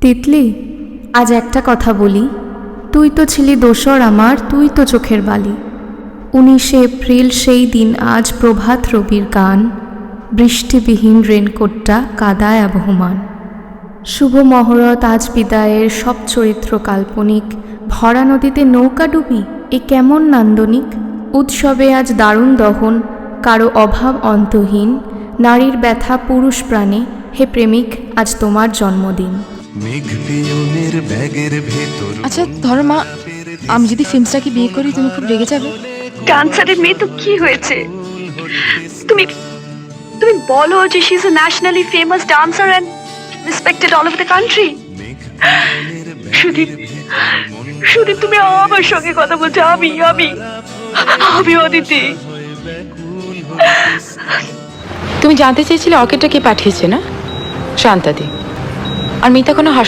তিতলি, আজ একটা কথা বলি। তুই তো ছিলি দোসর আমার, তুই তো চোখের বালি। 19শে এপ্রিল সেই দিন, আজ প্রভাত রবির গান, বৃষ্টিবিহীন রেনকোটটা কাদায় আবহমান। শুভ মহরত আজ বিদায়ের, সব চরিত্র কাল্পনিক। ভরা নদীতে নৌকা ডুবি, এ কেমন নান্দনিক। উৎসবে আজ দারুণ দহন, কারো অভাব অন্তহীন। নারীর ব্যথা পুরুষ প্রাণে, হে প্রেমিক আজ তোমার জন্মদিন। আচ্ছা ধরো মা, আমি যদি ফিল্মসটাকে বিয়ে করি তুমি খুব রেগে যাবে। ডান্সারের মেয়ে তো কি হয়েছে? তুমি তুমি বলো যে she is a nationally famous dancer and respected all over the country. Sudip, Sudip তুমি আমার সঙ্গে কথা বলছো। আমি আমি আমি অদিতি। তুমি জানতে চেয়েছিলে অর্কেডটা কে পাঠিয়েছে না? শান্তাদি। আর মিতা কোনো